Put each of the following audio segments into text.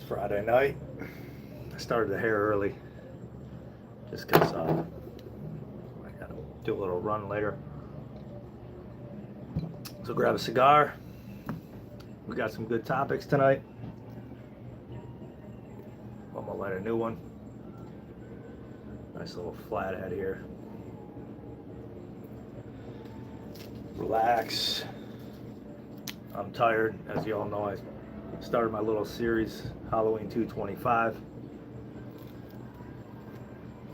Friday night. I started the hair early just because I gotta do a little run later. So grab a cigar. We got some good topics tonight. I'm gonna light a new one. Nice little flathead here. Relax. I'm tired. As you all know, I started my little series, Halloween 225.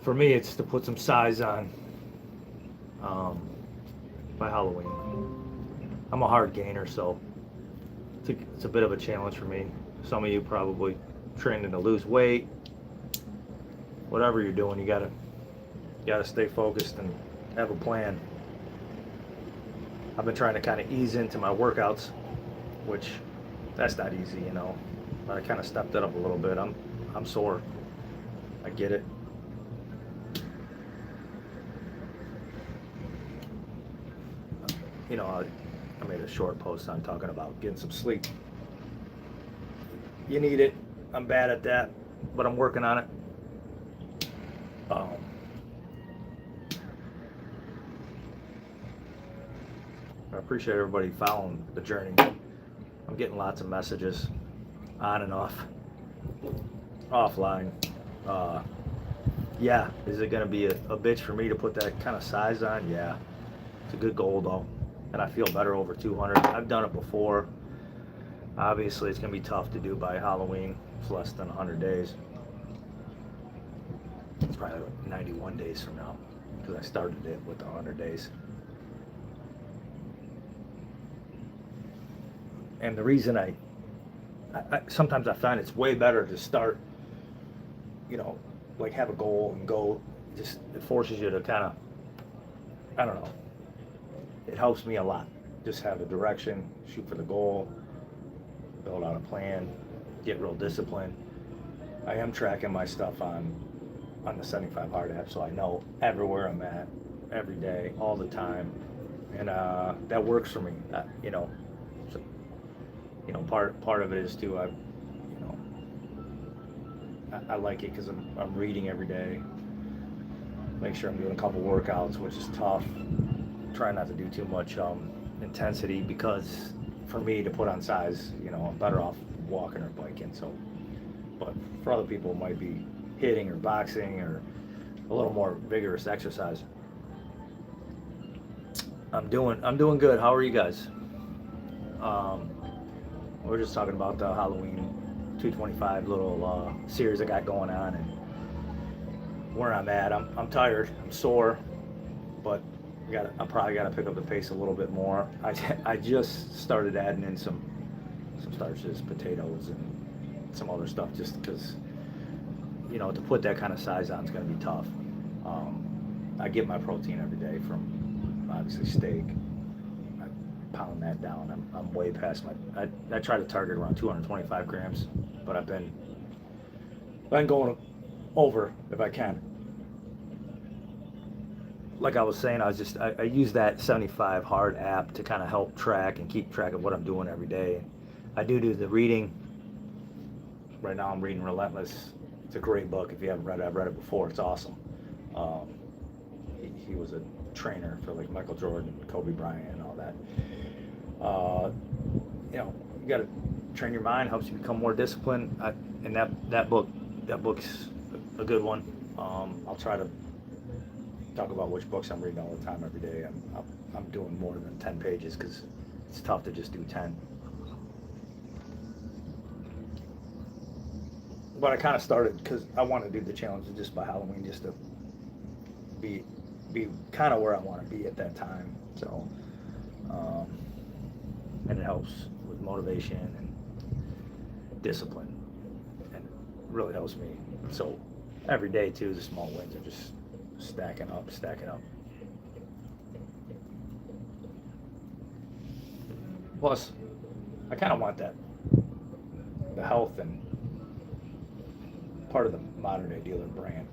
For me, it's to put some size on by Halloween. I'm a hard gainer, so it's a bit of a challenge for me. Some of you probably training to lose weight. Whatever you're doing, you gotta stay focused and have a plan. I've been trying to kind of ease into my workouts, which that's not easy, you know. But I kind of stepped it up a little bit. I'm sore. I get it. You know, I made a short post on talking about getting some sleep. You need it. I'm bad at that, but I'm working on it. I appreciate everybody following the journey. I'm getting lots of messages on and offline. Yeah, is it going to be a bitch for me to put that kind of size on? Yeah, it's a good goal though, and I feel better over 200. I've done it before. Obviously, it's going to be tough to do by Halloween. It's less than 100 days. It's probably like 91 days from now because I started it with 100 days. And the reason I sometimes I find it's way better to start, you know, like have a goal and go, just it forces you to kind of, I don't know, it helps me a lot. Just have a direction, shoot for the goal, build out a plan, get real disciplined. I am tracking my stuff on the 75 Hard app, so I know everywhere I'm at, every day, all the time, and that works for me. You know, so, you know, part of it is too. I like it because I'm reading every day. Make sure I'm doing a couple workouts, which is tough. Try not to do too much intensity because for me to put on size, you know, I'm better off walking or biking. So, but for other people, it might be hitting or boxing or a little more vigorous exercise. I'm doing good. How are you guys? We're just talking about the Halloween 225 little series I got going on and where I'm at. I'm tired. I'm sore, but I probably gotta pick up the pace a little bit more. I just started adding in some starches, potatoes, and some other stuff just because, you know, to put that kind of size on is gonna be tough. I get my protein every day from obviously steak. Pound that down. I'm way past I try to target around 225 grams, but I've been going over if I can. Like I was saying, I use that 75 Hard app to kind of help track and keep track of what I'm doing every day. I do the reading. Right now I'm reading Relentless. It's a great book. If you haven't read it, I've read it before. It's awesome. He was a trainer for like Michael Jordan, Kobe Bryant, and all that. You know, you got to train your mind, helps you become more disciplined. And that book's a good one. I'll try to talk about which books I'm reading all the time every day. I'm doing more than 10 pages because it's tough to just do 10. But I kind of started because I want to do the challenge just by Halloween, just to be kind of where I want to be at that time. So, and it helps with motivation and discipline, and it really helps me. So every day too, the small wins are just stacking up. Plus, I kind of want the health and part of the modern day dealer brand.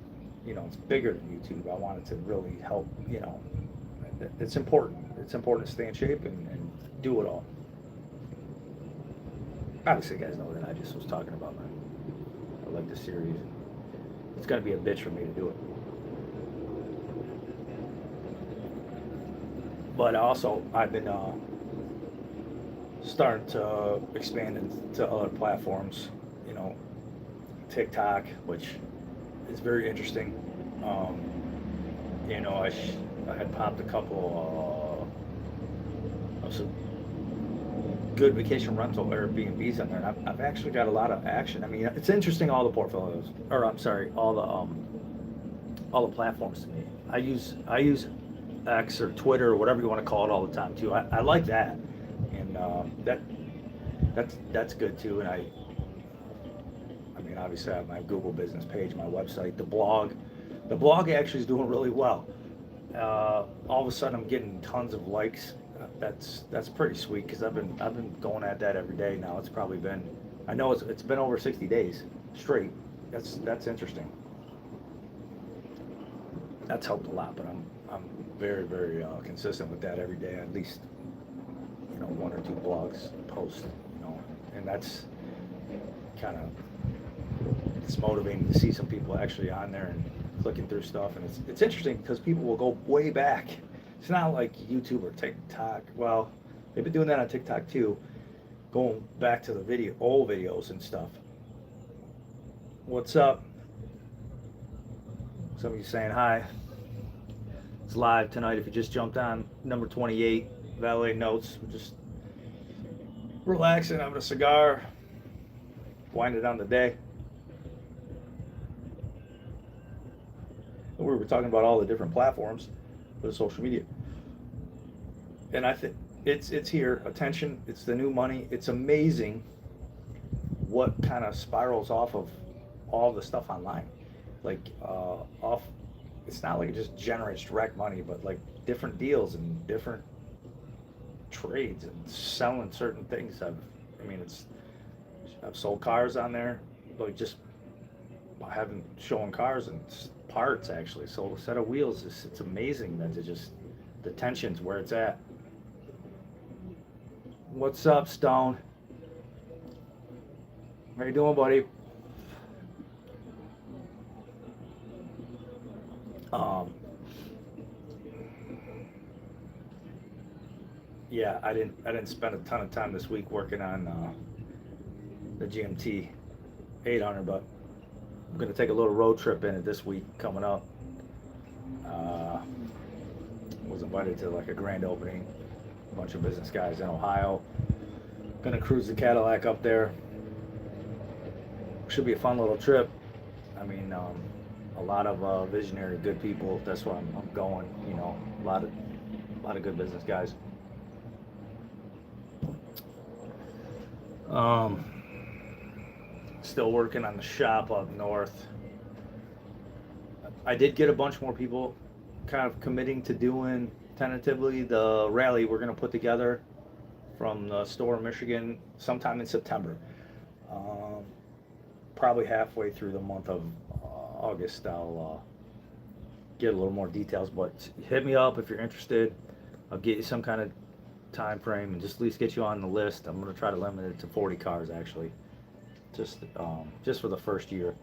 You know, it's bigger than YouTube. I want it to really help, you know, it's important. It's important to stay in shape and do it all. Obviously, you guys know that I just was talking about people like the series. It's going to be a bitch for me to do it. But also, I've been starting to expand into other platforms, you know, TikTok, which is very interesting. Um, you know, I had popped a couple of some good vacation rental Airbnbs on there, and I've actually got a lot of action. I mean, it's interesting, all the portfolios, or I'm sorry, all the platforms to me. I use X or Twitter or whatever you want to call it all the time too. I like that, and that's good too. And I mean, obviously I have my Google business page, my website, the blog. The blog actually is doing really well. All of a sudden I'm getting tons of likes. That's pretty sweet, because I've been going at that every day now. It's probably been, I know it's been over 60 days straight. That's interesting. That's helped a lot, but I'm very very consistent with that every day. At least, you know, one or two blogs post, you know, and that's kind of, it's motivating to see some people actually on there and clicking through stuff. And it's interesting because people will go way back. It's not like YouTube or TikTok. Well, they've been doing that on TikTok too, going back to the old videos and stuff. What's up? Some of you saying hi. It's live tonight. If you just jumped on, number 28, Valet Notes. We're just relaxing, having a cigar, winding down the day. We were talking about all the different platforms for the social media, and I think it's here. Attention, it's the new money. It's amazing what kind of spirals off of all the stuff online. Like off, it's not like it just generates direct money, but like different deals and different trades and selling certain things. I've sold cars on there, like just having showing cars and parts. Actually sold a set of wheels. It's amazing that the tension's where it's at. What's up, Stone? How you doing, buddy? Yeah, I didn't spend a ton of time this week working on the GMT 800, but I'm gonna take a little road trip in it this week coming up. Was invited to like a grand opening, a bunch of business guys in Ohio. Gonna cruise the Cadillac up there. Should be a fun little trip. I mean, a lot of visionary, good people. That's why I'm going. You know, a lot of good business guys. Still working on the shop up north. I did get a bunch more people kind of committing to doing tentatively the rally we're going to put together from the store in Michigan sometime in September. Probably halfway through the month of August, I'll get a little more details, but hit me up if you're interested. I'll get you some kind of time frame and just at least get you on the list. I'm going to try to limit it to 40 cars actually, just for the first year.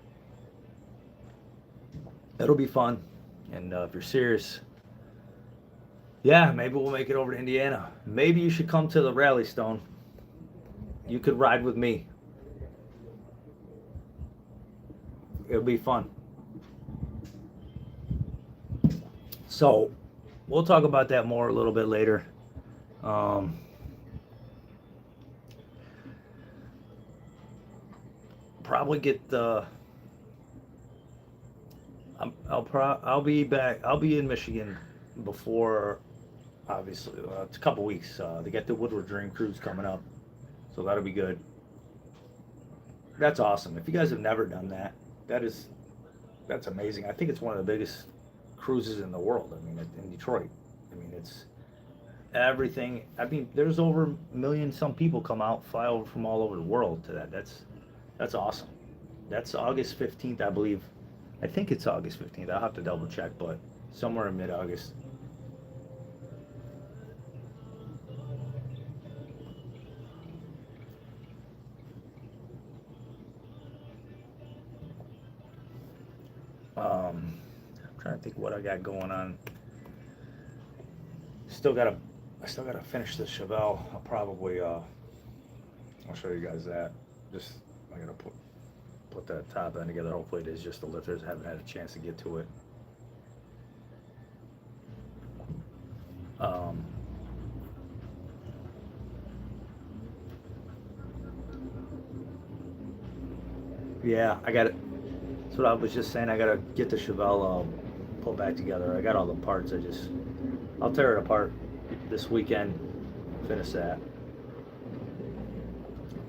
It'll be fun, and if you're serious, yeah, maybe we'll make it over to Indiana. Maybe you should come to the rally, Stone. You could ride with me. It'll be fun. So we'll talk about that more a little bit later. Probably get the. I'll be back. I'll be in Michigan before, obviously, it's a couple weeks. They get the Woodward Dream Cruise coming up, so that'll be good. That's awesome. If you guys have never done that, that's amazing. I think it's one of the biggest cruises in the world. I mean, in Detroit. I mean, it's everything. I mean, there's over a million some people fly over from all over the world to that. That's awesome. That's August 15th, I believe. I think it's August 15th. I'll have to double check, but somewhere in mid-August. I'm trying to think what I got going on. I still gotta finish the Chevelle. I'll show you guys that. Just I gotta put that top end together. Hopefully it is just the lifters. I haven't had a chance to get to it. Um, yeah, I got it. That's what I was just saying. I gotta get the Chevelle pulled back together. I got all the parts. I'll tear it apart this weekend. Finish that.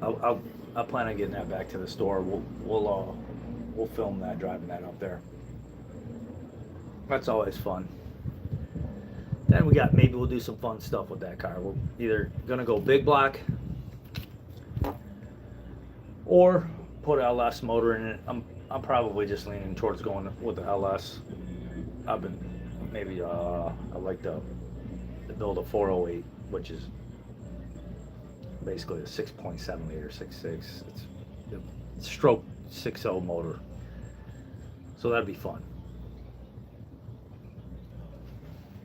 I plan on getting that back to the store. We'll film that, driving that up there. That's always fun. Then maybe we'll do some fun stuff with that car. We're either gonna go big block or put a LS motor in it. I'm probably just leaning towards going with the LS. I've been maybe I like to build a 408, which is basically a 6.7 liter 6.6. It's a stroke 6.0 motor, so that'd be fun.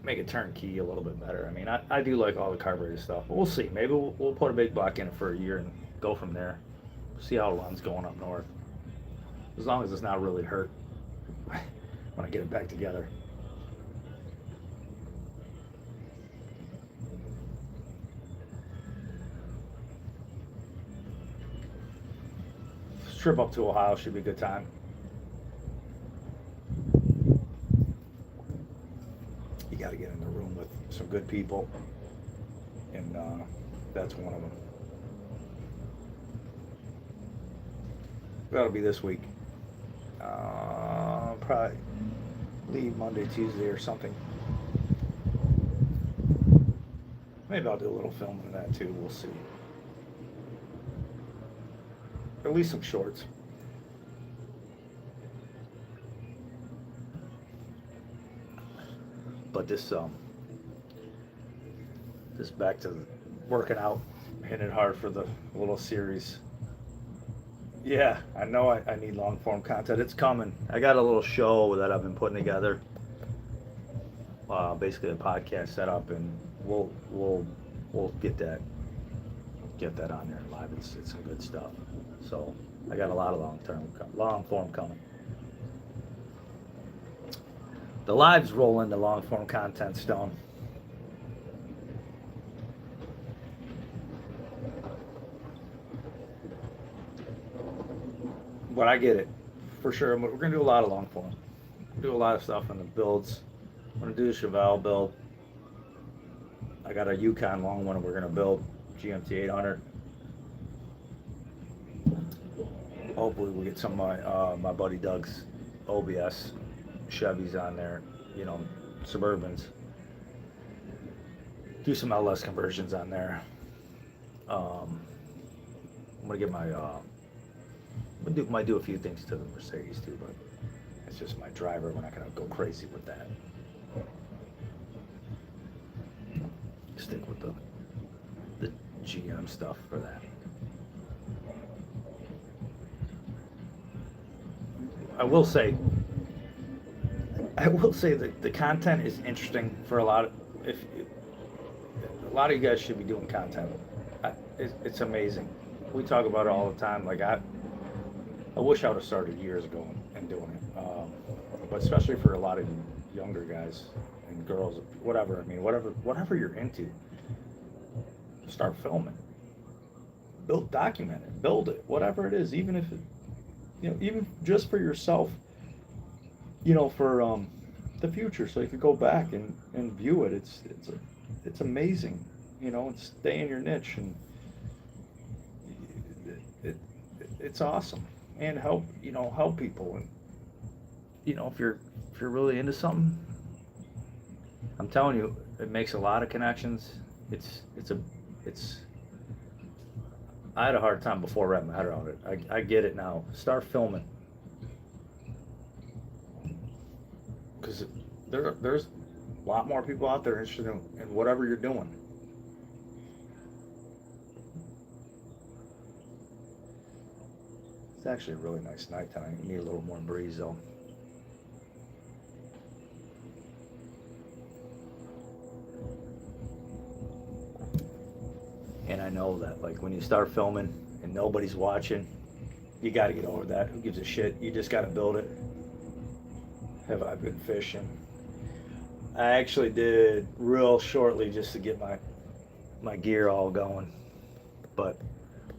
Make it turnkey a little bit better. I mean, I do like all the carbureted stuff, but we'll see. Maybe we'll put a big block in it for a year and go from there. See how it runs going up north. As long as it's not really hurt when I get it back together. This trip up to Ohio should be a good time. You got to get in the room with some good people, and that's one of them. That'll be this week. Probably leave Monday, Tuesday, or something. Maybe I'll do a little filming of that too. We'll see. At least some shorts. But this back to working out, hitting it hard for the little series. Yeah, I know I need long form content. It's coming. I got a little show that I've been putting together. Basically a podcast setup, and we'll get that on there live. It's some good stuff. So I got a lot of long form coming. The lives roll into long form content, Stone. But I get it, for sure. We're going to do a lot of long form. Do a lot of stuff on the builds. I'm going to do the Chevelle build. I got a Yukon long one we're going to build, GMT 800. Hopefully we'll get some of my buddy Doug's OBS Chevys on there, Suburbans. Do some LS conversions on there. I'm going to get my... might do a few things to the Mercedes too, but it's just my driver. We're not gonna go crazy with that. Stick with the GM stuff for that. I will say that the content is interesting for a lot of you guys should be doing content. It's amazing. We talk about it all the time. Like I wish I would have started years ago and doing it, but especially for a lot of younger guys and girls, whatever. I mean, whatever you're into, start filming, document it, build it, whatever it is. Even if it, even just for yourself, for the future, so you could go back and view it. It's amazing, and stay in your niche, and it's awesome. And help people, and if you're really into something, I'm telling you, it makes a lot of connections. I had a hard time before wrapping my head around it. I get it now. Start filming, because there's a lot more people out there interested in whatever you're doing. It's actually a really nice night tonight. You need a little more breeze though. know that. Like when you start filming and nobody's watching, you got to get over that. Who gives a shit? You just got to build it. Have I been fishing? I actually did real shortly just to get my gear all going, but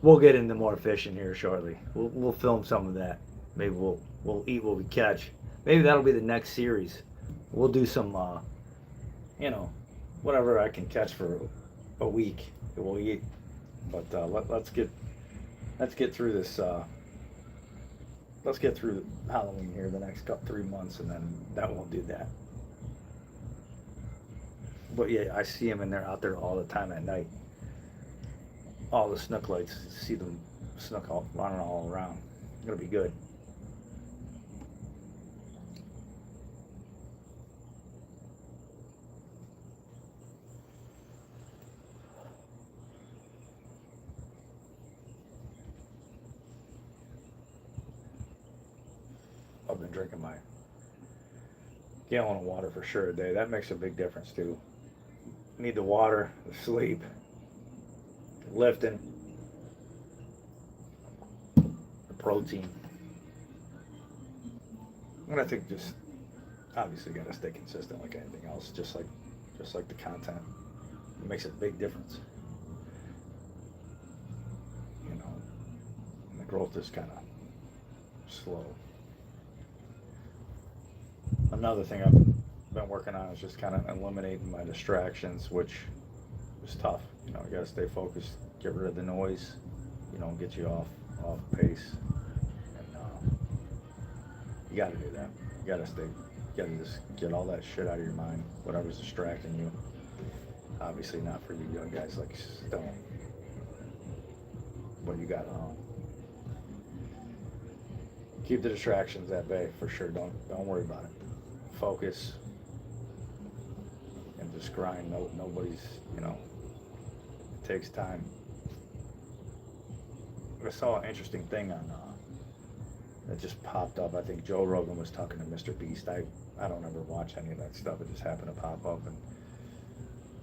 we'll get into more fishing here shortly. We'll film some of that. Maybe we'll eat what we catch. Maybe that'll be the next series. We'll do some you know, whatever I can catch for a week. We'll eat. But let's get through this. Let's get through Halloween here the next 3 months, and then we'll do that. But yeah, I see them out there all the time at night. All the snook lights, see them snook running all around. It's gonna be good. I've been drinking my gallon of water for sure a day. That makes a big difference too. Need the water, the sleep, lifting, the protein. And I think just obviously got to stay consistent like anything else, just like the content. It makes a big difference. You know, and the growth is kind of slow. Another thing I've been working on is just kind of eliminating my distractions, which is tough. You know, you got to stay focused, get rid of the noise, you know, get you off pace. And you got to do that. You got to just get all that shit out of your mind, whatever's distracting you. Obviously not for you young guys like Stone, but you got to keep the distractions at bay for sure. Don't worry about it. Focus and just grind. Nobody's, you know, it takes time. I saw an interesting thing on that just popped up. I think Joe Rogan was talking to Mr. Beast. I don't ever watch any of that stuff. It just happened to pop up, and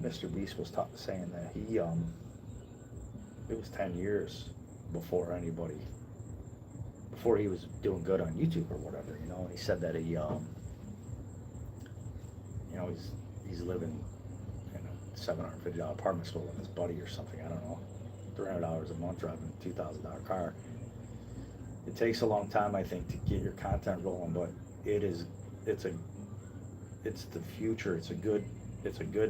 Mr. Beast was saying that he it was 10 years before he was doing good on YouTube or whatever, you know. And he said that he you know, he's living in a $750 apartment school with his buddy or something, I don't know, $300 a month, driving a $2,000 car. It takes a long time, I think, to get your content rolling, but it's the future. It's a good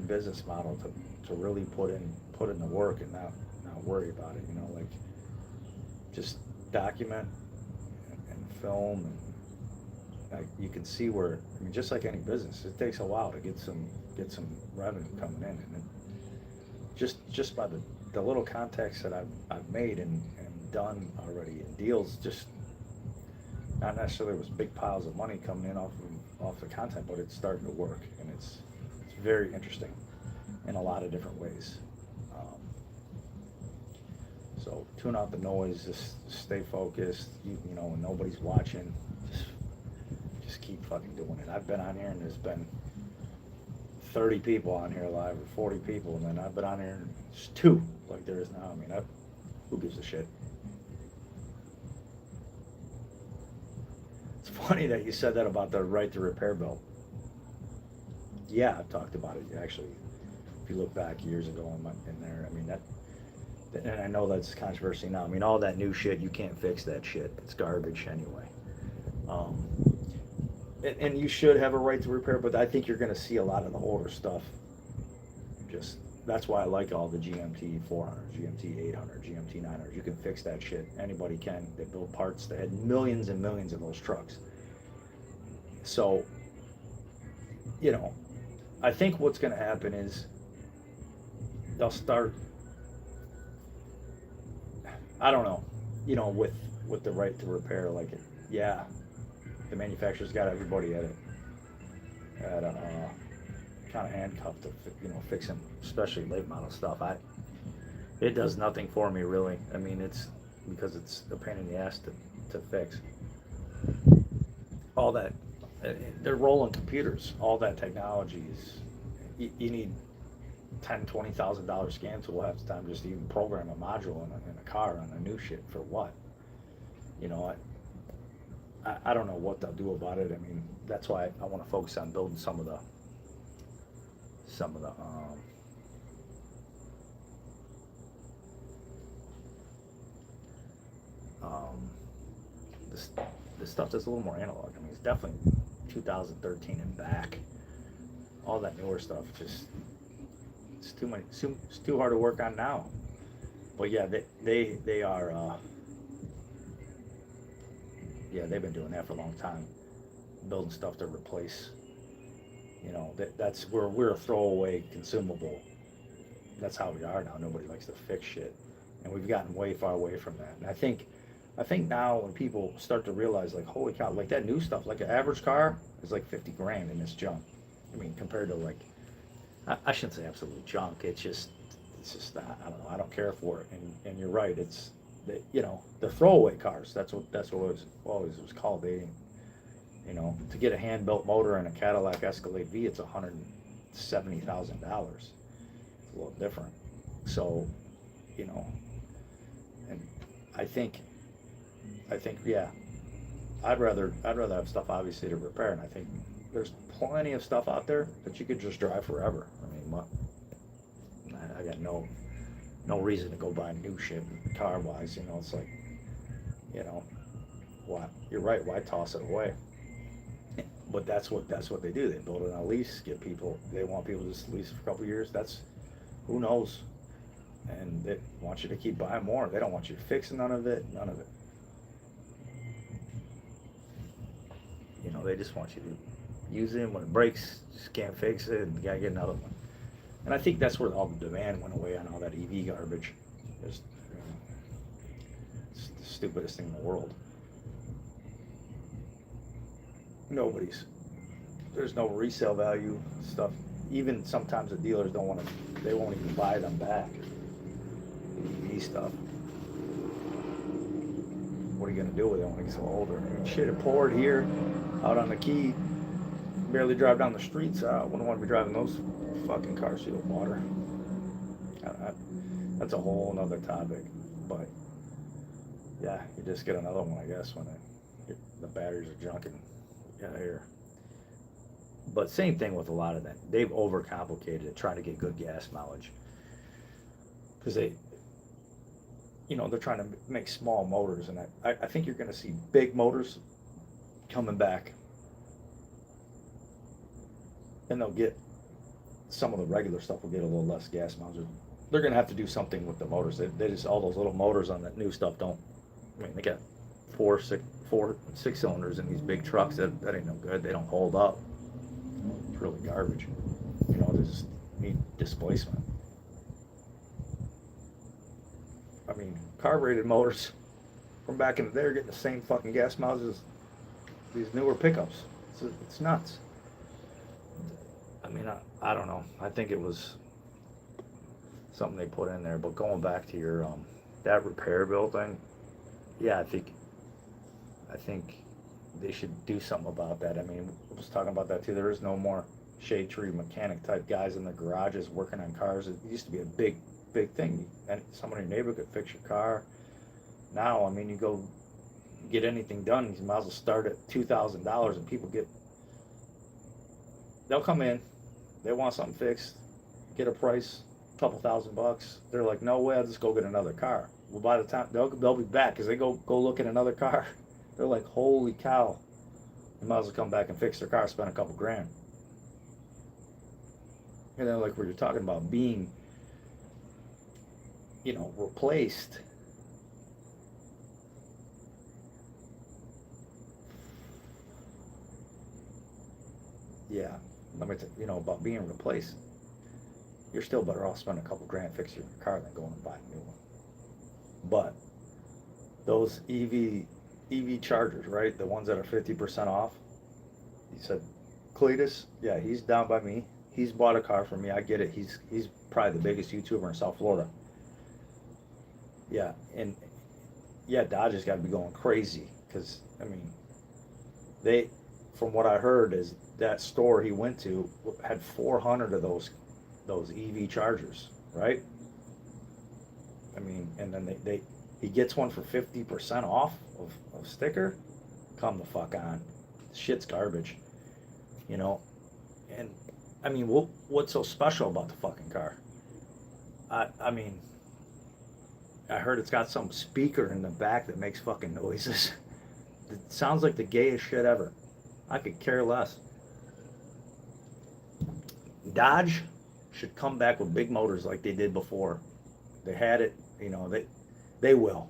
business model to really put in the work and not worry about it, you know, like just document and film, and like you can see where, I mean, just like any business, it takes a while to get some revenue coming in, and then just by the little contacts that I've made and done already in deals, just not necessarily with big piles of money coming in off the content, but it's starting to work, and it's very interesting in a lot of different ways. So tune out the noise, just stay focused. You know, when nobody's watching, just keep fucking doing it. I've been on here and there's been 30 people on here live, or 40 people, and then I've been on here and it's 2 like there is now. I mean, who gives a shit? It's funny that you said that about the right to repair bill. Yeah, I've talked about it actually. If you look back years ago in there, I mean and I know that's controversy now. I mean, all that new shit, you can't fix that shit. It's garbage anyway. And you should have a right to repair, but I think you're going to see a lot of the older stuff. That's why I like all the GMT 400, GMT 800, GMT 900. You can fix that shit. Anybody can. They build parts. They had millions and millions of those trucks. So, you know, I think what's going to happen is they'll start, I don't know, you know, with the right to repair, like, yeah, the manufacturer's got everybody at kind of handcuffed to, you know, fixing, especially late model stuff. It does nothing for me really. I mean, it's because it's a pain in the ass to fix. All that, they're rolling computers. All that technology is, you need $10,000-$20,000 scan tool half the time just to even program a module in a car on a new shit for what? You know, I don't know what they'll do about it. I mean, that's why I want to focus on building some of the some of the um, this this stuff that's a little more analog. I mean, it's definitely 2013 and back. All that newer stuff just it's too much. It's too hard to work on now. But yeah, they are. Yeah, they've been doing that for a long time, building stuff to replace. You know, that's where we're a throwaway consumable. That's how we are now. Nobody likes to fix shit, and we've gotten way far away from that. And I think now when people start to realize, like, holy cow, like that new stuff, like an average car is like 50 grand in this junk. I mean, compared to like, I shouldn't say absolute junk. It's just I don't know. I don't care for it. And you're right. It's you know, the throwaway cars. That's what it was always was called. They, you know, to get a hand built motor in a Cadillac Escalade V, it's $170,000. It's a little different. So, you know, and I think yeah, I'd rather have stuff obviously to repair, and I think there's plenty of stuff out there that you could just drive forever. I mean, what? I got no reason to go buy new shit car wise. You know, it's like, you know, why? You're right. Why toss it away? But that's what they do. They build it on a lease. They want people to just lease for a couple of years. That's who knows. And they want you to keep buying more. They don't want you to fix none of it. None of it. You know, they just want you to use it. When it breaks, just can't fix it, and you gotta get another one. And I think that's where all the demand went away on all that EV garbage. It's the stupidest thing in the world. There's no resale value stuff. Even sometimes the dealers they won't even buy them back. The EV stuff. What are you gonna do with it when it gets older? I mean, shit, it poured here, out on the key. Barely drive down the streets. I wouldn't want to be driving those fucking cars filled with water. That's a whole nother topic. But yeah, you just get another one, I guess, when the batteries are junk and get out of here. But same thing with a lot of that. They've overcomplicated it, trying to get good gas mileage. Because they're trying to make small motors, and I think you're going to see big motors coming back, and they'll get some of the regular stuff will get a little less gas mileage. They're going to have to do something with the motors. They just all those little motors on that new stuff don't. I mean, they got four six cylinders in these big trucks that ain't no good. They don't hold up. It's really garbage. You know, they just need displacement. I mean, carbureted motors from back in the day are getting the same fucking gas mileage as these newer pickups. It's nuts. I mean, I don't know. I think it was something they put in there. But going back to your that repair bill thing, yeah, I think they should do something about that. I mean, I was talking about that too. There is no more shade tree mechanic type guys in the garages working on cars. It used to be a big thing. And someone in your neighborhood could fix your car. Now, I mean, you go get anything done, you might as well start at $2,000, and they'll come in, they want something fixed, get a price, a couple $1,000. They're like, no way, I'll just go get another car. Well, by the time they'll be back, because they go look at another car. They're like, holy cow, you might as well come back and fix their car, spend a couple grand. And then, like what you're talking about, being, replaced. Yeah, let me about being replaced. You're still better off spending a couple grand fixing your car than going and buying a new one. But those EV chargers, right? The ones that are 50% off. He said, Cletus, yeah, he's down by me. He's bought a car from me. I get it. He's probably the biggest YouTuber in South Florida. Yeah, and yeah, Dodge has got to be going crazy because I mean, from what I heard, is that store he went to had 400 of those those EV chargers, right? I mean, and then he gets one for 50% off of sticker. Come the fuck on, shit's garbage, you know. And I mean, what's so special about the fucking car? I mean, I heard it's got some speaker in the back that makes fucking noises. It sounds like the gayest shit ever. I could care less. Dodge should come back with big motors like they did before. They had it, you know. They will.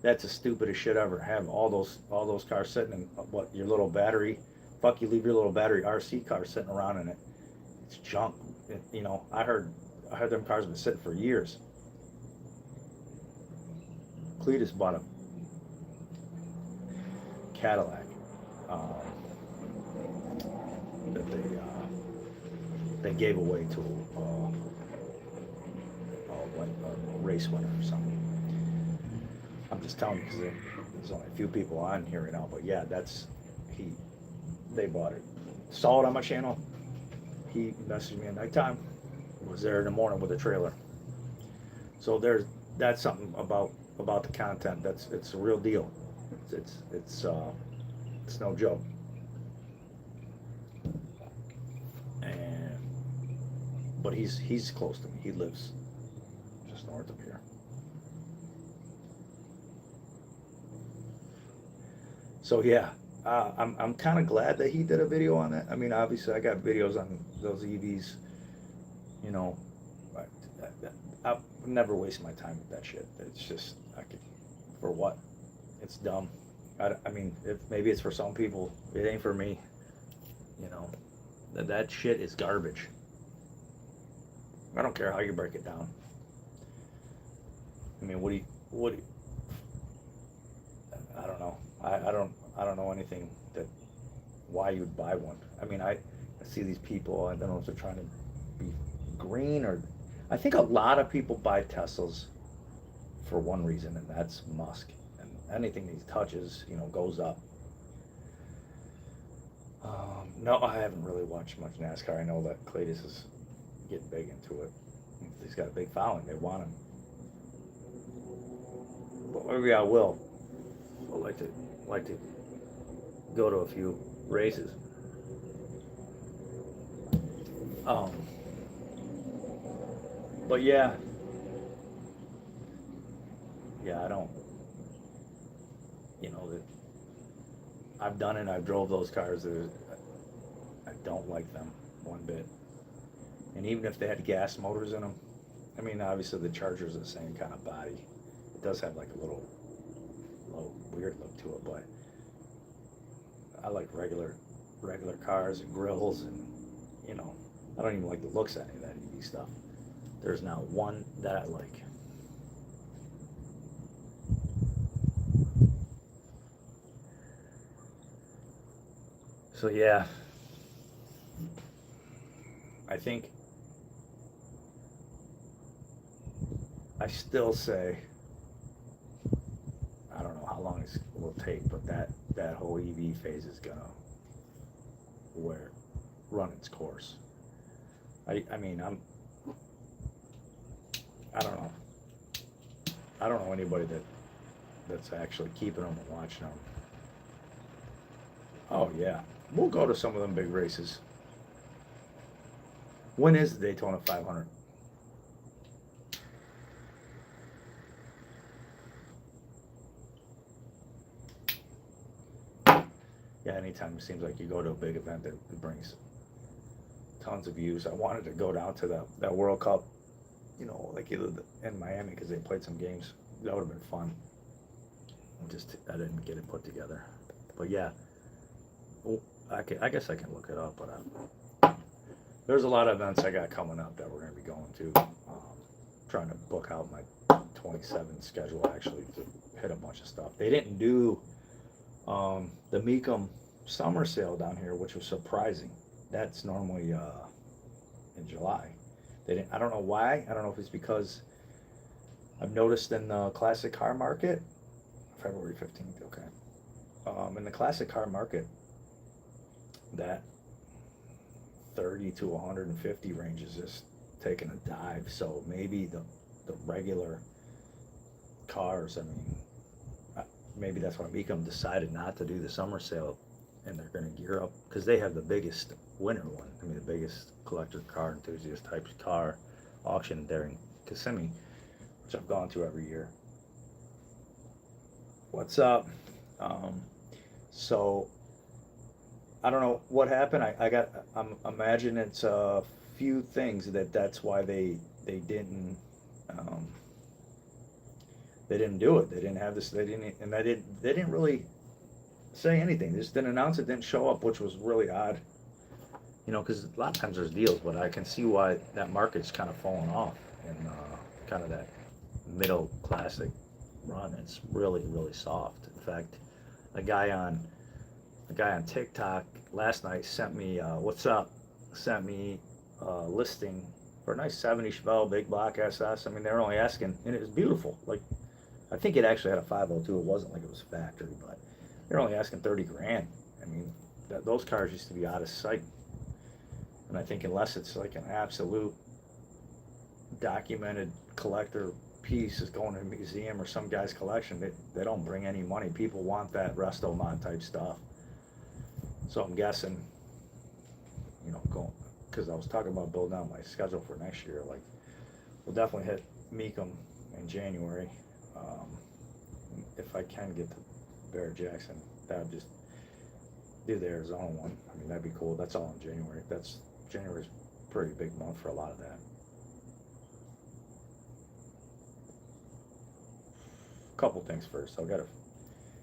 That's the stupidest shit ever. Have all those cars sitting in what, your little battery. Fuck, you leave your little battery RC car sitting around in it. It's junk. You know, I heard them cars been sitting for years. Cletus bought a Cadillac that they gave away to a race winner or something. I'm just telling you because there's only a few people on here right now, but yeah, they bought it. Saw it on my channel. He messaged me at nighttime. Was there in the morning with a trailer. So that's something about the content. It's a real deal. It's no joke. But he's close to me. He lives just north of here. So yeah, I'm kind of glad that he did a video on that. I mean, obviously I got videos on those EVs. You know, I never waste my time with that shit. It's just for what? It's dumb. I mean, maybe it's for some people. It ain't for me. You know, that shit is garbage. I don't care how you break it down. I mean, what do you, I don't know. I don't know anything why you would buy one. I mean, I see these people, I don't know if they're trying to be green or, I think a lot of people buy Teslas for one reason, and that's Musk. And anything he touches, you know, goes up. No, I haven't really watched much NASCAR. I know that Cletus is getting big into it. He's got a big following. They want him. But maybe I will. I'd like to go to a few races. But yeah, I don't. You know that I've done it. I've drove those cars. I don't like them one bit. And even if they had gas motors in them, I mean, obviously the Charger's the same kind of body. It does have like a little weird look to it, but I like regular cars and grills, and you know, I don't even like the looks of any of that EV stuff. There's not one that I like. So yeah, I think I still say, I don't know how long it will take, but that whole EV phase is gonna run its course. I mean, I don't know. I don't know anybody that's actually keeping them and watching them. Oh yeah, we'll go to some of them big races. When is the Daytona 500? Yeah, anytime it seems like you go to a big event that it brings tons of views. I wanted to go down to that World Cup, you know, like either in Miami because they played some games. That would have been fun. I didn't get it put together. But yeah, I guess I can look it up. But there's a lot of events I got coming up that we're going to be going to. Trying to book out my 27 schedule actually to hit a bunch of stuff. They didn't do the Mecum summer sale down here, which was surprising. That's normally in July. They didn't. I don't know why. I don't know if it's because I've noticed in the classic car market, February 15th. Okay. In the classic car market, that 30 to 150 range is just taking a dive. So maybe the regular cars, I mean, maybe that's why Mecum decided not to do the summer sale, and they're going to gear up because they have the biggest winter one. I mean, the biggest collector car enthusiast type car auction there in Kissimmee, which I've gone to every year. What's up? So I don't know what happened. I'm imagining it's a few things that's why they didn't do it. They didn't have this. They didn't really say anything. They just didn't announce it. Didn't show up, which was really odd. You know, because a lot of times there's deals, but I can see why that market's kind of fallen off and kind of that middle classic run. It's really soft. In fact, a guy on TikTok last night sent me sent me a listing for a nice 70 Chevelle big block SS. I mean, they're only asking, and it was beautiful. Like, I think it actually had a 502. It wasn't like it was factory, but they're only asking 30 grand. I mean, those cars used to be out of sight. And I think unless it's like an absolute documented collector piece is going to a museum or some guy's collection, they don't bring any money. People want that resto mod type stuff. So I'm guessing, you know, because I was talking about building out my schedule for next year. Like, we'll definitely hit Mecum in January. If I can get to Barrett Jackson, that would just do the Arizona one. I mean, that'd be cool. That's all in January. January's a pretty big month for a lot of that. Couple things first. I've got to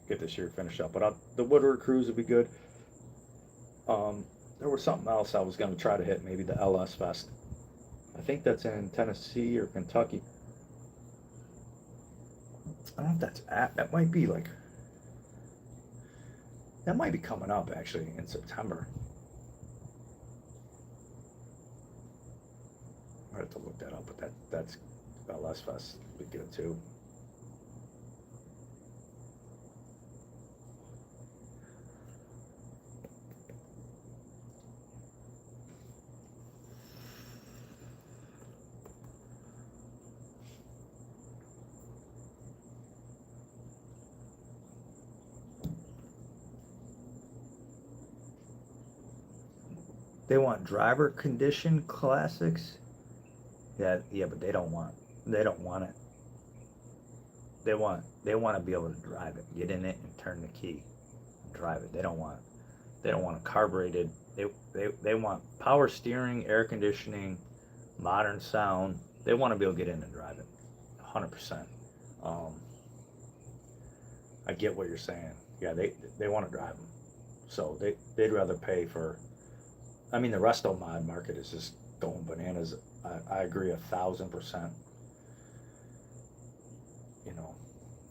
get this year finished up, but the Woodward Cruise would be good. There was something else I was going to try to hit, maybe the LS Fest. I think that's in Tennessee or Kentucky. I don't know if that's that might be like, that might be coming up actually in September. I have to look that up, but that's LS Fest would be good too. They want driver condition classics. Yeah, but they don't want it. They want to be able to drive it, get in it, and turn the key, and drive it. They don't want a carbureted. They want power steering, air conditioning, modern sound. They want to be able to get in and drive it, 100%. I get what you're saying. Yeah, they want to drive them, so they'd rather pay for. I mean, the resto mod market is just going bananas. I agree 1,000%. You know,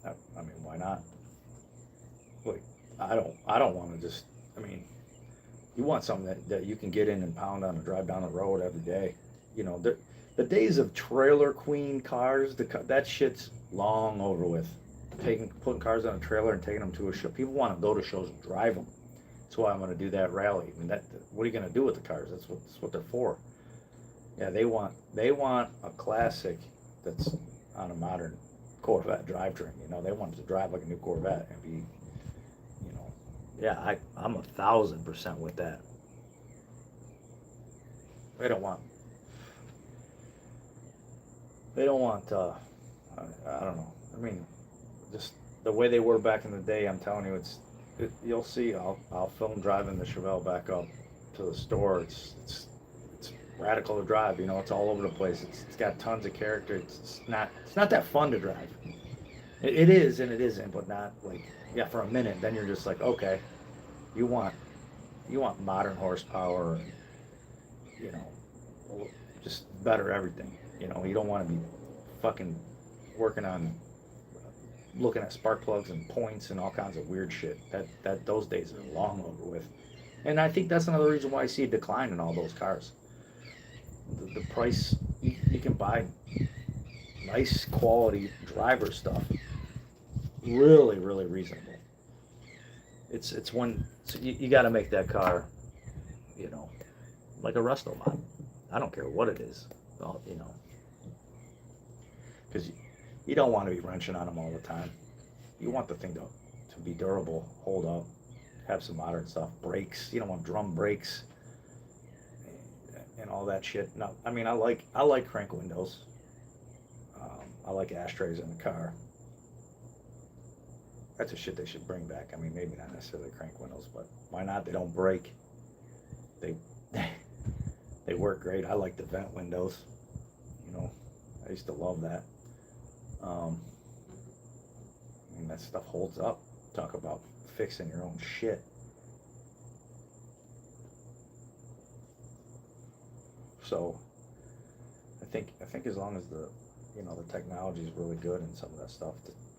I mean, why not? Like, I don't want to just. I mean, you want something that you can get in and pound on and drive down the road every day. You know, the days of trailer queen cars, that shit's long over with. Putting cars on a trailer and taking them to a show. People want to go to shows and drive them. That's why I'm going to do that rally. I mean, what are you going to do with the cars? That's what they're for. Yeah, they want a classic that's on a modern Corvette drivetrain. You know, they want it to drive like a new Corvette and be, you know, yeah, I'm 1,000% with that. They don't want. I don't know. I mean, just the way they were back in the day. I'm telling you, you'll see. I'll film driving the Chevelle back up to the store. It's radical to drive. You know, it's all over the place. It's got tons of character. It's not that fun to drive. It is and it isn't, but not like, yeah, for a minute. Then you're just like, okay, you want modern horsepower and, you know, just better everything. You know, you don't want to be fucking working on looking at spark plugs and points and all kinds of weird shit. That those days are long over with. And I think that's another reason why I see a decline in all those cars. The price, you can buy nice quality driver stuff really reasonable. It's when you got to make that car, you know, like a resto mod. I don't care what it is. you know, because you don't want to be wrenching on them all the time. You want the thing to be durable, hold up, have some modern stuff. Brakes, you don't want drum brakes and all that shit. No, I mean, I like crank windows. I like ashtrays in the car. That's a shit they should bring back. I mean, maybe not necessarily crank windows, but why not? They don't break. They they work great. I like the vent windows. You know, I used to love that. And that stuff holds up. Talk about fixing your own shit. So I think as long as the technology is really good and some of that stuff,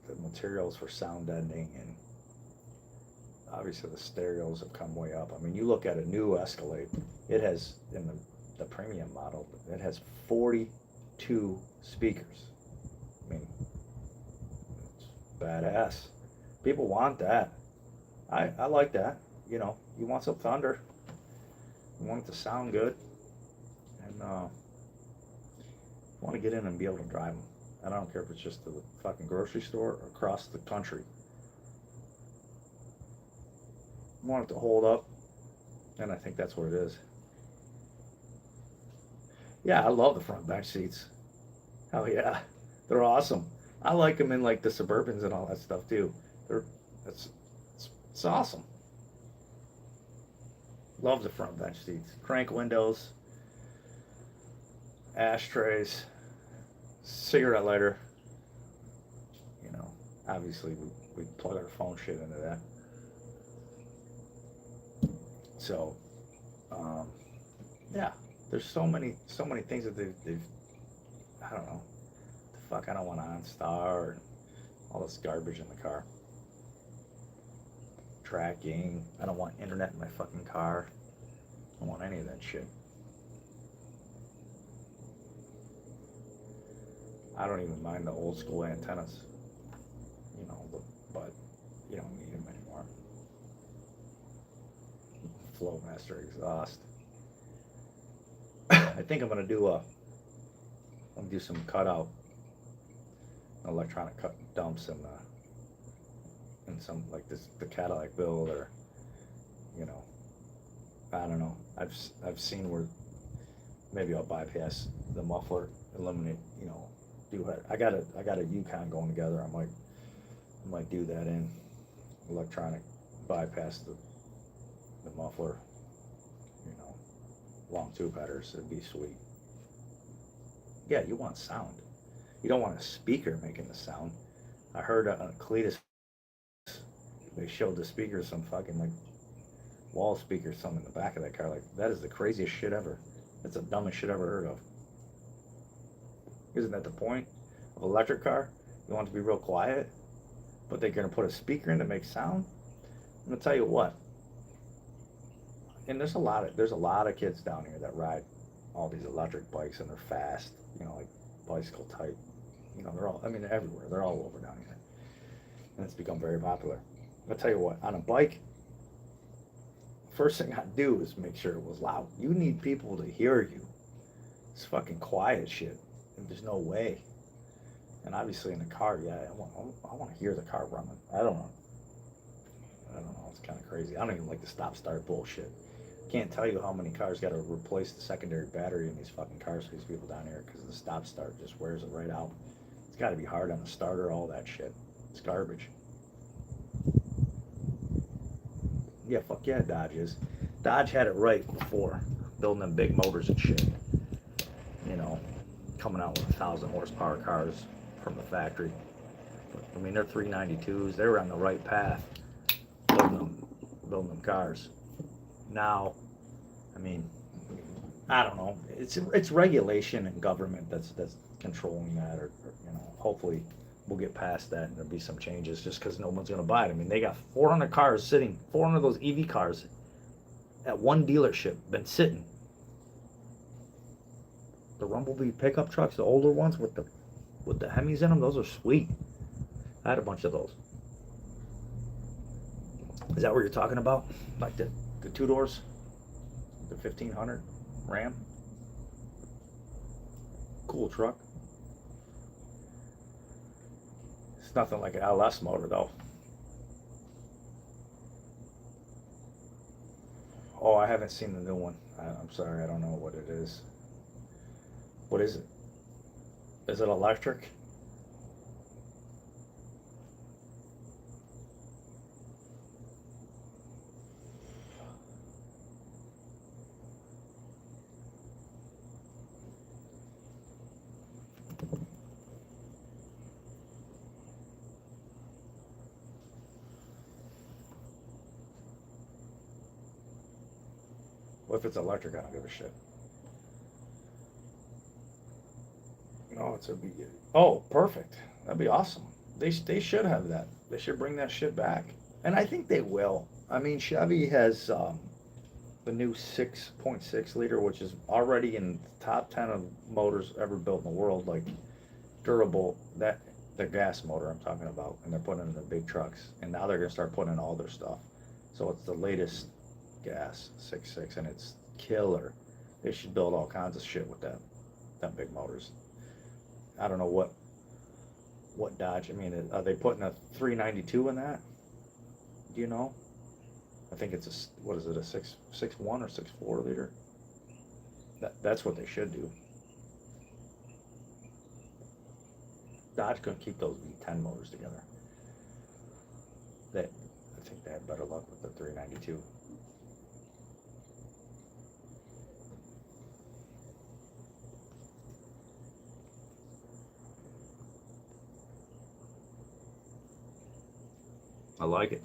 the materials for sound deadening, and obviously the stereos have come way up. I mean, you look at a new Escalade, it has, in the premium model, it has 42 speakers. I mean, it's badass. People want that. I like that. You know, you want some thunder. You want it to sound good. And you want to get in and be able to drive them. And I don't care if it's just to the fucking grocery store or across the country. You want it to hold up. And I think that's what it is. Yeah, I love the front bench seats. Hell yeah. They're awesome. I like them in like the Suburbans and all that stuff too. It's awesome. Love the front bench seats. Crank windows, ashtrays, cigarette lighter. You know, obviously we plug our phone shit into that. So, yeah, there's so many things that they've I don't know. The fuck, I don't want OnStar and all this garbage in the car. Tracking. I don't want internet in my fucking car. I don't want any of that shit. I don't even mind the old school antennas, you know, but you don't need them anymore. Flowmaster exhaust. I think I'm gonna do some cutout, electronic cut dumps in some like the Cadillac build, or you know, I don't know. I've seen where maybe I'll bypass the muffler, eliminate, you know, I got a Yukon going together. I might do that in electronic, bypass the muffler, you know, long tube headers. It'd be sweet. Yeah, you want sound. You don't want a speaker making the sound. I heard Cletus, they showed the speakers, some fucking like wall speakers, some in the back of that car. Like, that is the craziest shit ever. That's the dumbest shit ever heard of. Isn't that the point of an electric car? You want it to be real quiet, but they're gonna put a speaker in to make sound. I'm gonna tell you what. And there's a lot of kids down here that ride all these electric bikes, and they're fast. You know, like bicycle type. You know, they're everywhere. They're all over down here, and it's become very popular. I'll tell you what, on a bike, first thing I do is make sure it was loud. You need people to hear you. It's fucking quiet shit, and there's no way. And obviously in the car, yeah, I want to hear the car running. I don't know. It's kind of crazy. I don't even like the stop-start bullshit. Can't tell you how many cars got to replace the secondary battery in these fucking cars for these people down here, because the stop-start just wears it right out. It's got to be hard on the starter, all that shit. It's garbage. Yeah, fuck yeah, Dodge is. Dodge had it right before, building them big motors and shit. You know, coming out with 1,000 horsepower cars from the factory. But, I mean, they're 392s. They were on the right path, building them cars. Now, I mean, I don't know. It's regulation and government that's controlling that, or you know, hopefully we'll get past that and there'll be some changes, just because no one's going to buy it. I mean, they got 400 cars sitting, 400 of those EV cars at one dealership, been sitting. The Rumblebee pickup trucks, the older ones with the Hemis in them, those are sweet. I had a bunch of those. Is that what you're talking about? Like the two doors? The 1500 Ram? cool truck. It's nothing like an LS motor though. Oh, I haven't seen the new one. I'm sorry, I don't know what it is. What is it? Is it electric? Well, if it's electric, I don't give a shit. No, it's a B. Oh, perfect. That'd be awesome. They should have that. They should bring that shit back. And I think they will. I mean, Chevy has the new 6.6 liter, which is already in the top 10 of motors ever built in the world, like durable. That the gas motor I'm talking about, and they're putting it in the big trucks. And now they're gonna start putting in all their stuff. So it's the latest gas 6.6, and it's killer. They should build all kinds of shit with that big motors. I don't know what Dodge. I mean, are they putting a 392 in that? Do you know? I think it's what is it, a 6.1 or 6.4 liter? That's what they should do. Dodge couldn't keep those V10 motors together. I think they had better luck with the 392. I like it.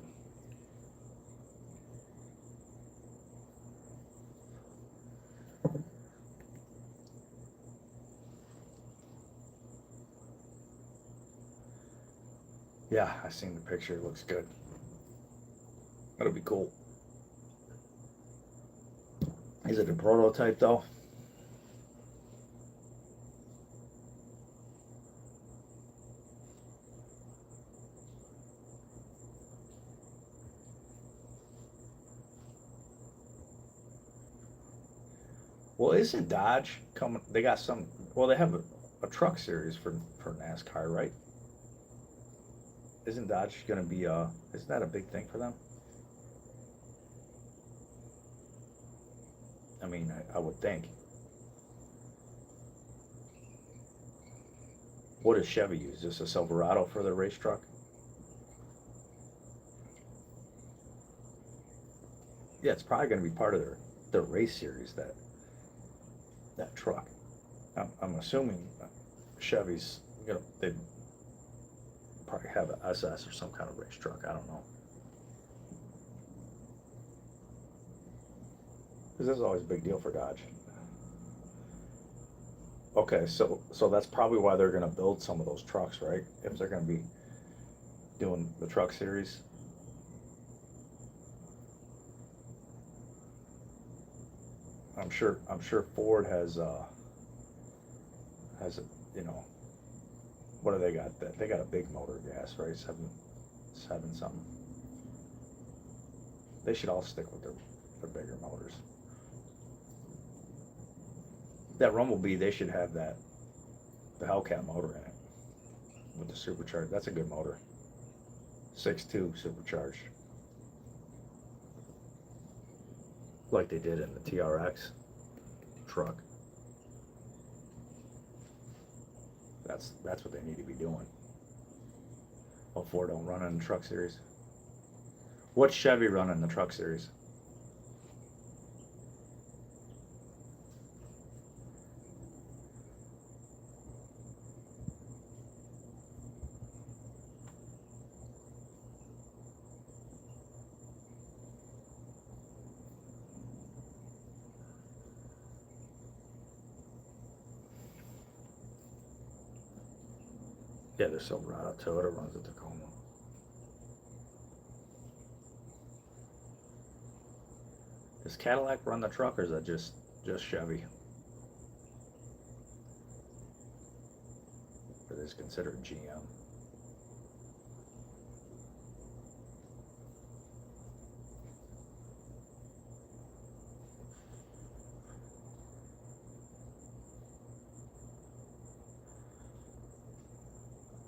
Yeah, I seen the picture. It looks good. That'll be cool. Is it a prototype though? Well, isn't Dodge coming? They got some. Well, they have a truck series for NASCAR, right? Isn't Dodge going to be? Isn't that a big thing for them? I mean, I would think. What does Chevy use? Just a Silverado for their race truck? Yeah, it's probably going to be part of their race series, that truck. I'm assuming Chevy's they probably have an SS or some kind of race truck. I don't know. Because this is always a big deal for Dodge. Okay, so that's probably why they're going to build some of those trucks, right? If they're going to be doing the truck series. I'm sure Ford has a, you know, what do they got? They got a big motor gas, right? Seven something. They should all stick with their bigger motors. That Rumblebee, they should have the Hellcat motor in it with the supercharged. That's a good motor. 6.2 supercharged, like they did in the TRX truck. That's what they need to be doing. Oh, Ford don't run in the truck series. What's Chevy running in the truck series? Yeah, there's Silverado. Toyota runs a Tacoma. Does Cadillac run the truck, or is that just Chevy? It is considered GM.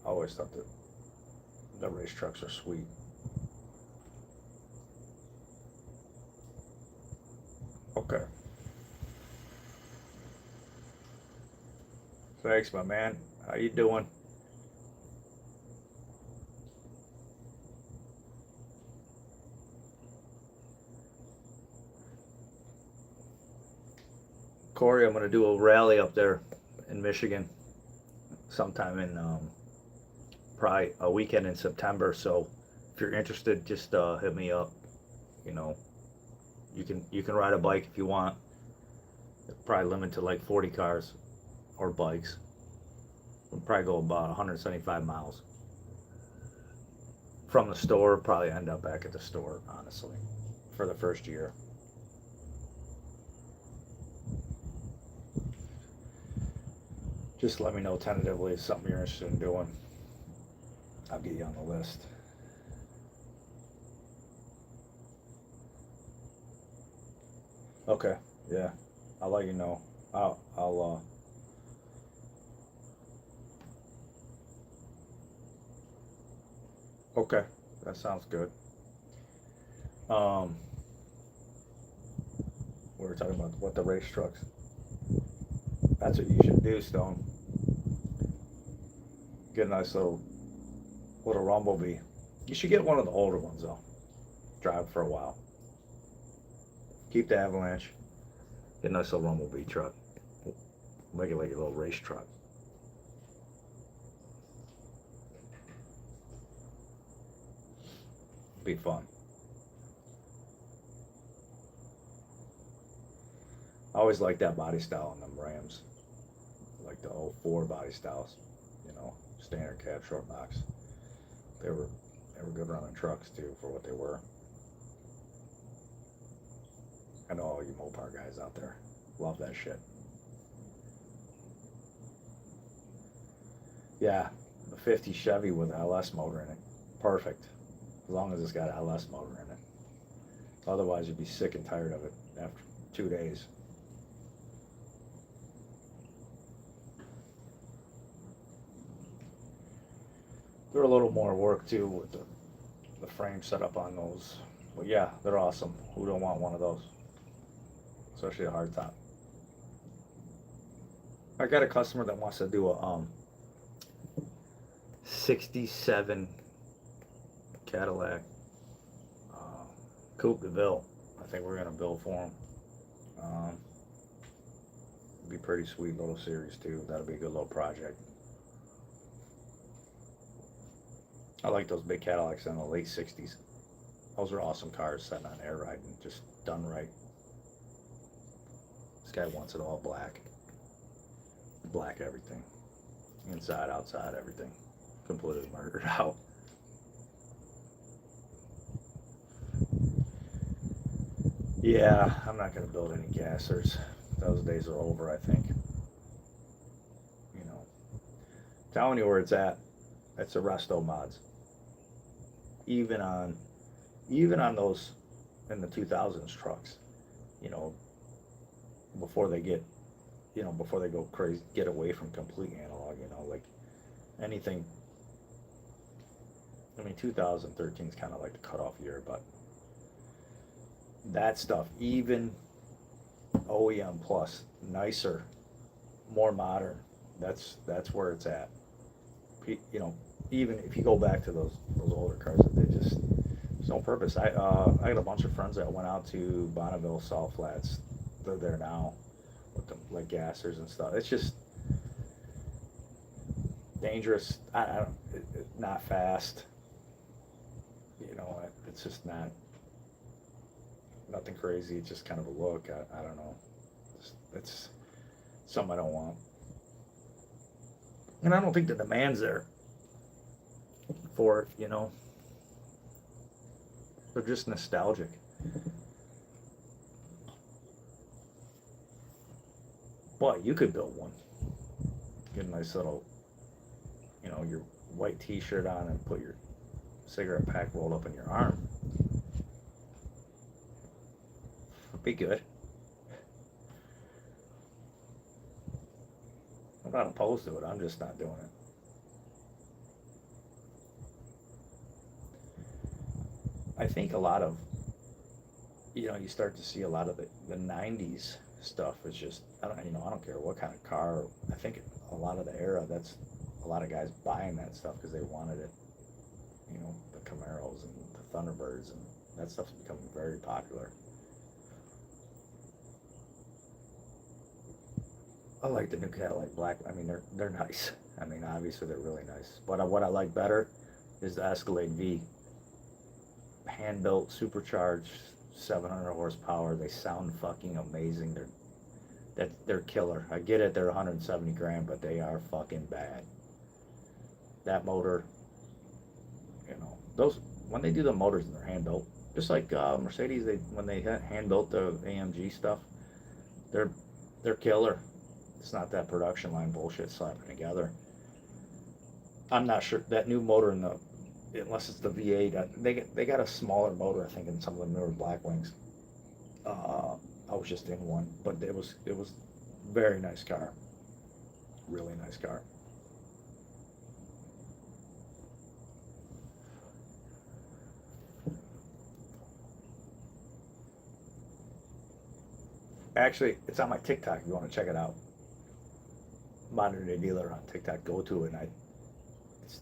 always thought that the race trucks are sweet. Okay. Thanks, my man. How you doing? Corey, I'm going to do a rally up there in Michigan sometime in probably a weekend in September. So if you're interested, just hit me up. You know, you can ride a bike if you want. Probably limit to like 40 cars or bikes. We'll probably go about 175 miles from the store. Probably end up back at the store, honestly, for the first year. Just let me know tentatively if something you're interested in doing. I'll get you on the list. Okay, yeah, I'll let you know. I'll okay, that sounds good. Um, we were talking about what the race trucks. That's what you should do, Stone. Get a nice little Rumblebee. You should get one of the older ones though. Drive for a while. Keep the Avalanche. Get a nice little Rumblebee truck. Make it like a little race truck. Be fun. I always like that body style on them Rams. Like the '04 body styles. You know, standard cab, short box. They were good running trucks too for what they were. I know all you Mopar guys out there love that shit. Yeah, the '50 Chevy with an LS motor in it. Perfect. As long as it's got an LS motor in it. Otherwise, you'd be sick and tired of it after 2 days. They're a little more work too with the frame setup on those. But yeah, they're awesome. Who don't want one of those? Especially a hardtop. I got a customer that wants to do a 67 Cadillac Coupe de Ville. I think we're gonna build for him. Um, be pretty sweet little series too. That'll be a good little project. I like those big Cadillacs in the late '60s. Those are awesome cars, sitting on air riding, just done right. This guy wants it all black. Black everything. Inside, outside, everything. Completely murdered out. Yeah, I'm not going to build any gassers. Those days are over, I think. You know, telling you where it's at. It's the resto mods. Even on those in the 2000s trucks, you know, before they get, before they go crazy, get away from complete analog, like anything. I mean, 2013 is kind of like the cutoff year, but that stuff, even OEM plus, nicer, more modern. That's where it's at. You know, even if you go back to those older cars, they just there's no purpose. I got a bunch of friends that went out to Bonneville, Salt Flats. They're there now with them like gassers and stuff. It's just dangerous. I don't, not fast. It's just nothing crazy. It's just kind of a look. I don't know. It's something I don't want. And I don't think the demand's there for it. They're just nostalgic. But you could build one. Get a nice little, your white t-shirt on and put your cigarette pack rolled up in your arm. It'd be good. I'm not opposed to it. I'm just not doing it. think a lot of, you start to see a lot of the 90s stuff is just, I don't care what kind of car. I think a lot of the era, that's a lot of guys buying that stuff because they wanted it. The Camaros and the Thunderbirds and that stuff's becoming very popular. I like the new Cadillac Black. I mean, they're nice. I mean, obviously they're really nice. But what I like better is the Escalade V, hand built, supercharged, 700 horsepower. They sound fucking amazing. They're killer. I get it. They're 170 grand, but they are fucking bad. That motor, those when they do the motors and they're hand built, just like Mercedes, when they hand built the AMG stuff, they're killer. It's not that production line bullshit slapping together. I'm not sure that new motor unless it's the V8, they got a smaller motor, I think, in some of the newer Blackwings. I was just in one, but it was very nice car, really nice car. Actually, it's on my TikTok if you want to check it out. Modern Day Dealer on TikTok. Go to it.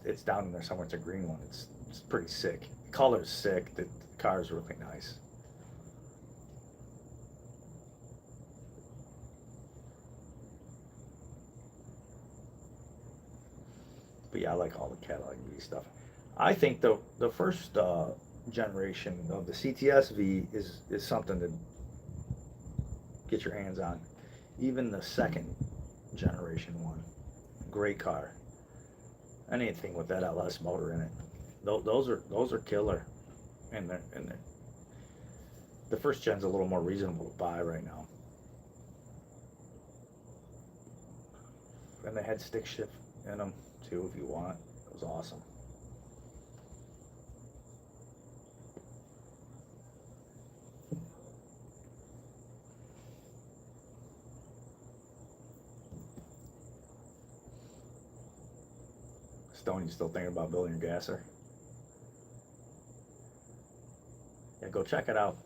It's down in there somewhere. It's a green one. It's pretty sick. The color's sick. The car's really nice. But yeah, I like all the Cadillac V stuff. I think the first generation of the CTS V is something to get your hands on. Even the second generation one, great car. Anything with that LS motor in it, those are killer. And the first gen's a little more reasonable to buy right now. And they had stick shift in them too, if you want. It was awesome. Stone, you still thinking about building your gasser? Yeah, go check it out.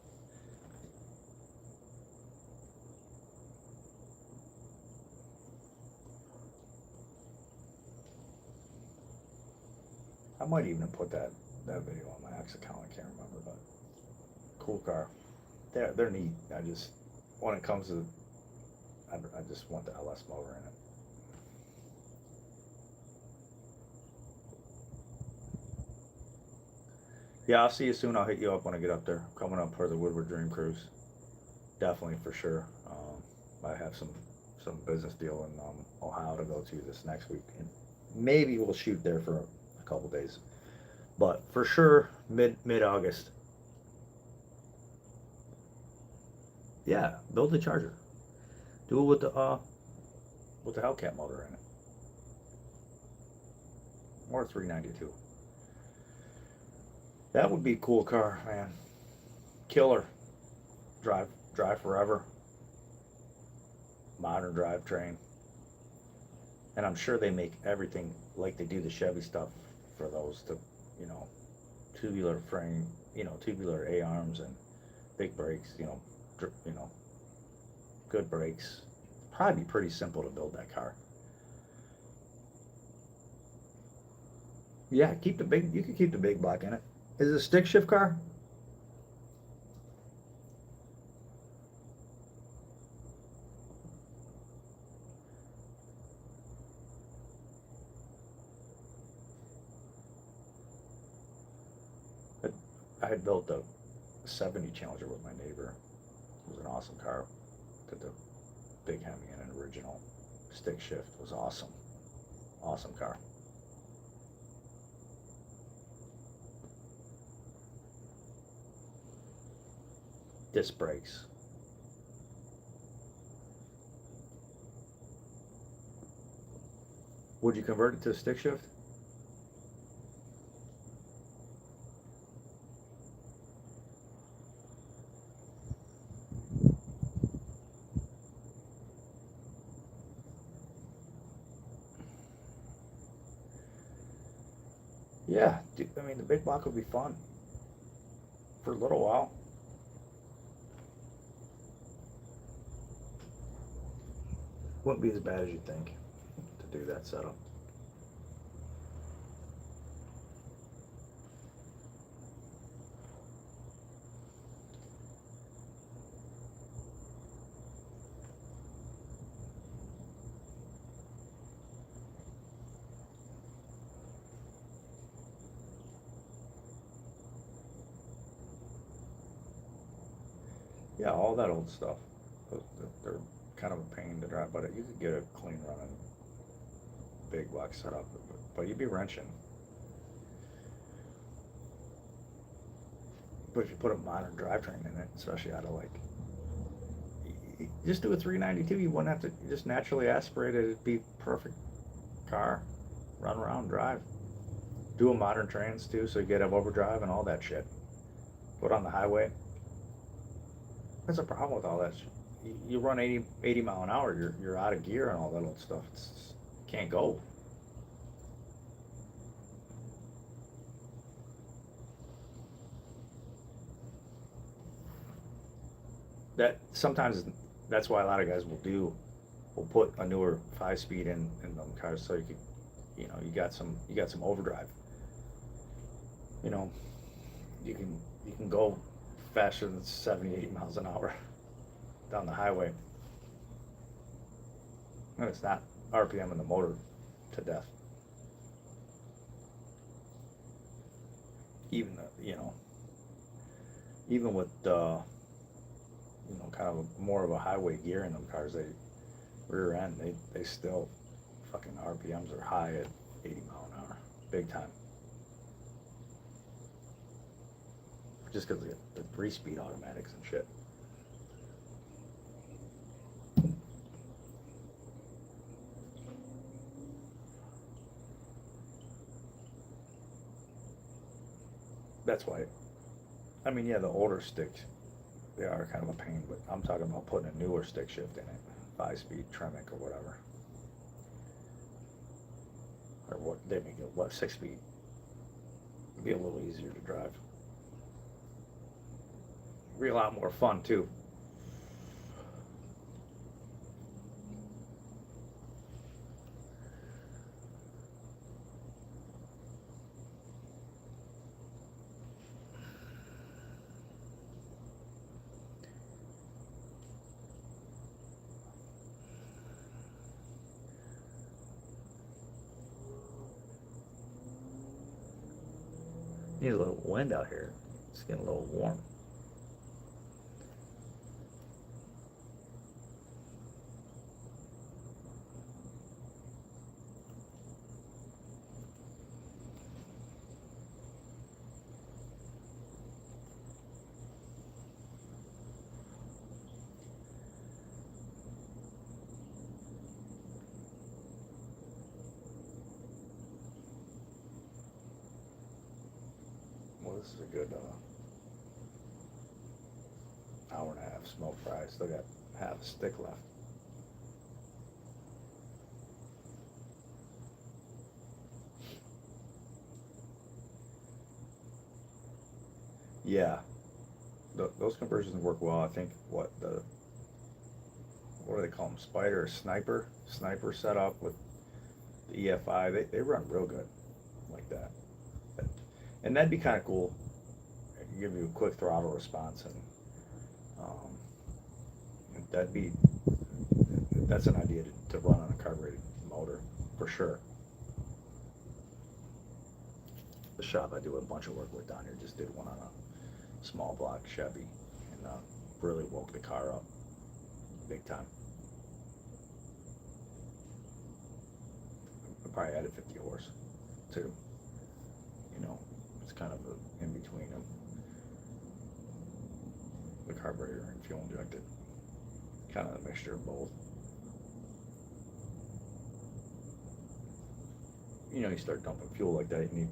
I might even put that video on my X account. I can't remember, but cool car. They're neat. When it comes to, I just want the LS motor in it. Yeah, I'll see you soon. I'll hit you up when I get up there. Coming up for the Woodward Dream Cruise. Definitely, for sure. I have some business deal in Ohio to go to this next week. And maybe we'll shoot there for a couple days. But for sure, mid-August. Yeah, build the Charger. Do it with the Hellcat motor in it. Or 392. That would be a cool car, man. Killer. Drive forever. Modern drivetrain. And I'm sure they make everything like they do the Chevy stuff for those tubular frame, tubular A-arms and big brakes, good brakes. Probably be pretty simple to build that car. Yeah, you can keep the big block in it. Is it a stick shift car? I had built a 70 Challenger with my neighbor. It was an awesome car. Did the big Hemi in an original stick shift. It was awesome. Awesome car. Disc brakes. Would you convert it to a stick shift? Yeah, I mean the big block would be fun. for a little while. Wouldn't be as bad as you think to do that setup. Yeah, all that old stuff. They're kind of a pain to drive, but you could get a clean running big block setup, but you'd be wrenching. But if you put a modern drivetrain in it, especially out of like, just do a 392, you wouldn't have to just naturally aspirate it. It'd be perfect car, run around, drive. Do a modern trans too, so you get up overdrive and all that shit. Put on the highway. That's a problem with all that. You run 80 mile an hour, you're out of gear and all that old stuff. It's can't go. That sometimes that's why a lot of guys will put a newer 5-speed in them cars so you could, you got some overdrive. You know, you can go faster than 70, 80 miles an hour down the highway. And it's not RPM in the motor to death. Even even with kind of more of a highway gear in them cars, they rear end they still fucking RPMs are high at 80 mile an hour, big time. Just because the 3-speed automatics and shit. That's why. I mean, yeah, the older sticks, they are kind of a pain, but I'm talking about putting a newer stick shift in it, 5-speed Tremec or whatever, or what they make it, 6-speed. It'd be a little easier to drive. Be a lot more fun too. Need a little wind out here. It's getting a little warm. Well, this is a good hour and a half smoke fry. Still got half a stick left. Yeah, those conversions work well. I think what do they call them? Spider or sniper setup with the EFI. They run real good like that. And that'd be kind of cool. Give you a quick throttle response, and that's an idea to run on a carbureted motor for sure. The shop I do a bunch of work with down here just did one on a small block Chevy, and really woke the car up big time. I probably added 50 horse too. It's kind of in between them. The carburetor and fuel injected. Kind of a mixture of both. You start dumping fuel like that, you need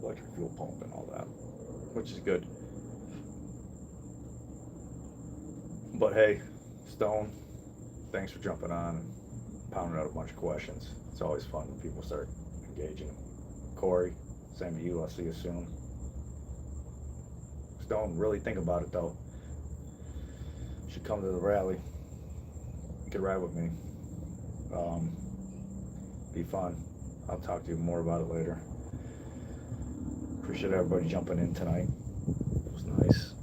electric fuel pump and all that, which is good. But hey, Stone, thanks for jumping on and pounding out a bunch of questions. It's always fun when people start engaging. Corey, same to you. I'll see you soon. don't really think about it though. You should come to the rally. You could ride with me. Be fun. I'll talk to you more about it later. Appreciate everybody jumping in tonight. It was nice.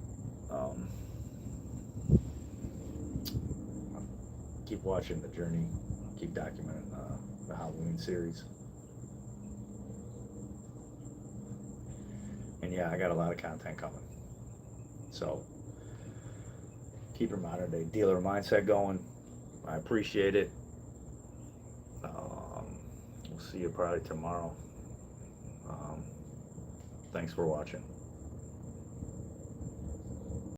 Keep watching the journey. Keep documenting the Halloween series. And yeah, I got a lot of content coming. So keep your modern day dealer mindset going. I appreciate it. We'll see you probably tomorrow. Thanks for watching.